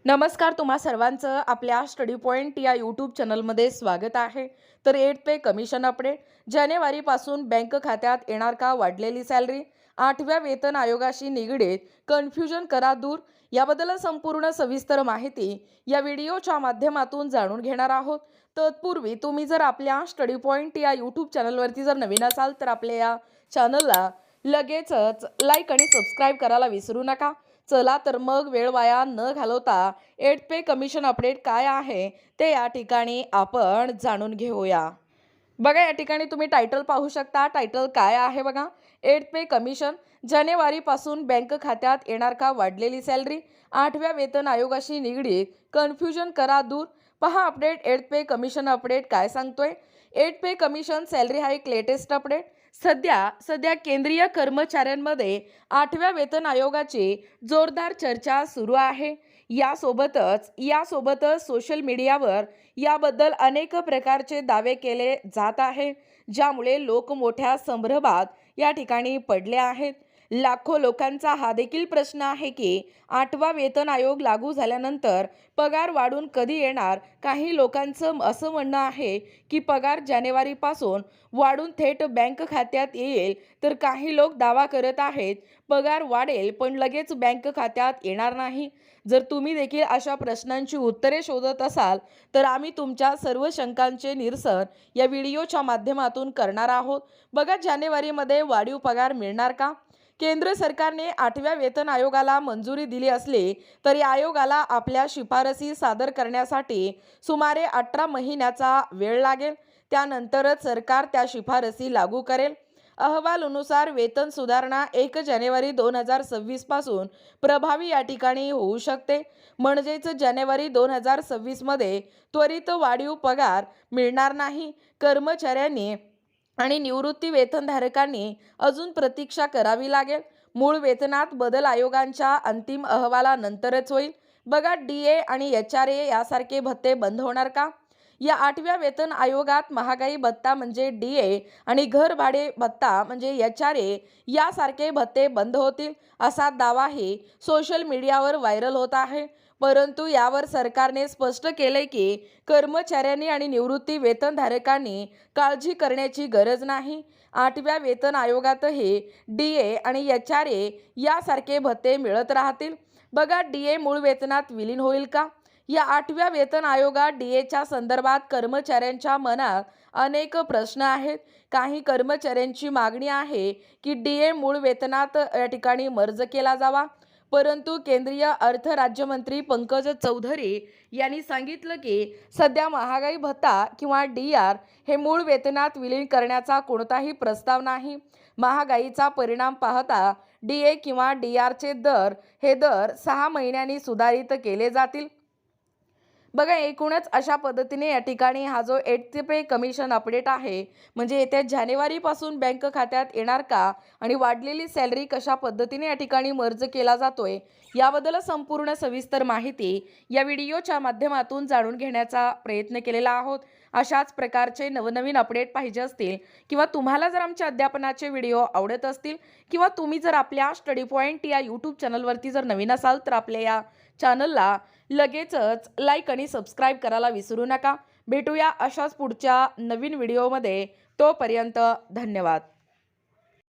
नमस्कार, तुम्हा सर्वांचं आपल्या स्टडी पॉइंट या यूट्यूब चॅनलमध्ये स्वागत आहे। तर 8th पे कमिशन अपडेट जानेवारीपासून बँक खात्यात येणार का वाढलेली सॅलरी, 8व्या वेतन आयोगाशी निगडीत कन्फ्युजन करा दूर, याबद्दल संपूर्ण सविस्तर माहिती या व्हिडिओच्या माध्यमातून जाणून घेणार आहोत। तत्पूर्वी तुम्ही जर आपल्या स्टडी पॉइंट या यूट्यूब चॅनलवरती जर नवीन असाल तर आपल्या या चॅनलला लगेचच लाईक आणि सबस्क्राईब करायला विसरू नका। चला तर मग वेळ वाया न घालवता 8th पे कमिशन अपडेट काय आहे ते या ठिकाणी आपण जाणून घेऊया। बघा, या ठिकाणी तुम्ही टायटल पाहू शकता। टायटल काय आहे बघा, 8th पे कमिशन जानेवारीपासून बँक खात्यात येणार का वाढलेली सॅलरी, 8व्या वेतन आयोगाशी निगडीत कन्फ्युजन करा दूर। पहा अपडेट 8th पे कमिशन अपडेट काय सांगतोय। 8th पे कमिशन सॅलरी हा एक लेटेस्ट अपडेट। सध्या केंद्रीय कर्मचाऱ्यांमध्ये 8व्या वेतन आयोगाची जोरदार चर्चा सुरू आहे। यासोबतच सोशल मीडियावर याबद्दल अनेक प्रकारचे दावे केले जात आहे, ज्यामुळे लोक मोठ्या संभ्रमात या ठिकाणी पडले आहेत। लाखो लोकांचा हा देखील प्रश्न आहे की 8वा वेतन आयोग लागू झाल्यानंतर पगार वाढून कधी येणार। काही लोकांचं असं म्हणणं आहे की पगार जानेवारीपासून वाढून थेट बँक खात्यात येईल, तर काही लोक दावा करत आहेत पगार वाढेल पण लगेच बँक खात्यात येणार नाही। जर तुम्ही देखील अशा प्रश्नांची उत्तरे शोधत असाल तर आम्ही तुमच्या सर्व शंकांचे निरसन या व्हिडिओच्या माध्यमातून करणार आहोत। बघा, जानेवारीमध्ये वाढीव पगार मिळणार का? केंद्र सरकारने 8व्या वेतन आयोगाला मंजुरी दिली असली तरी आयोगाला आपल्या शिफारसी सादर करण्यासाठी सुमारे 18 महिन्याचा वेळ लागेल। त्यानंतरच सरकार त्या शिफारसी लागू करेल। अहवालानुसार वेतन सुधारणा 1 जानेवारी 2026 पासून प्रभावी या ठिकाणी होऊ शकते। म्हणजेच जानेवारी 2026 मध्ये त्वरित वाढीव पगार मिळणार नाही। कर्मचाऱ्यांनी आणि निवृत्ती वेतनधारकांनी अजून प्रतीक्षा करावी लागेल। मूळ वेतनात बदल आयोगांच्या अंतिम अहवालानंतरच होईल। बघा, DA आणि HRA यासारखे भत्ते बंद होणार का? या 8व्या वेतन आयोगात महागाई भत्ता म्हणजे DA आणि घर भाडे भत्ता म्हणजे HRA यासारखे भत्ते बंद होतील, असा दावाही सोशल मीडियावर व्हायरल होत आहे। परंतु यावर सरकारने स्पष्ट केले की कर्मचाऱ्यांनी आणि निवृत्ती वेतनधारकांनी काळजी करण्याची गरज नाही। 8व्या वेतन आयोगातही DA आणि HRA यासारखे भत्ते मिळत राहतील। बघा, DA मूळ वेतनात विलीन होईल का? या 8व्या वेतन आयोगात DAच्या संदर्भात कर्मचाऱ्यांच्या मनात अनेक प्रश्न आहेत। काही कर्मचाऱ्यांची मागणी आहे की DA मूळ वेतनात या ठिकाणी मर्ज केला जावा, परंतु केंद्रीय अर्थ राज्यमंत्री पंकज चौधरी यांनी सांगितलं की सध्या महागाई भत्ता किंवा DR हे मूळ वेतनात विलीन करण्याचा कोणताही प्रस्ताव नाही। महागाईचा परिणाम पाहता DA किंवा DRचे दर 6 महिन्यांनी सुधारित केले जातील। बघा, एकूणच अशा पद्धतीने या ठिकाणी हा जो 8th पे कमिशन अपडेट आहे म्हणजे येत्या जानेवारीपासून बँक खात्यात येणार का आणि वाढलेली सॅलरी कशा पद्धतीने या ठिकाणी मर्ज केला जातोय याबद्दल संपूर्ण सविस्तर माहिती या व्हिडिओच्या माध्यमातून जाणून घेण्याचा प्रयत्न केलेला आहोत। अशाच प्रकारचे नवनवीन अपडेट पाहिजे असतील किंवा तुम्हाला जर आमच्या अध्यापनाचे व्हिडिओ आवडत असतील किंवा तुम्ही जर आपल्या स्टडी पॉइंट या यूट्यूब चॅनलवरती जर नवीन असाल तर आपल्या या चॅनलला लगेचच लाईक आणि सबस्क्राईब करायला विसरू नका। भेटूया अशाच पुढच्या नवीन व्हिडिओमध्ये। तोपर्यंत धन्यवाद।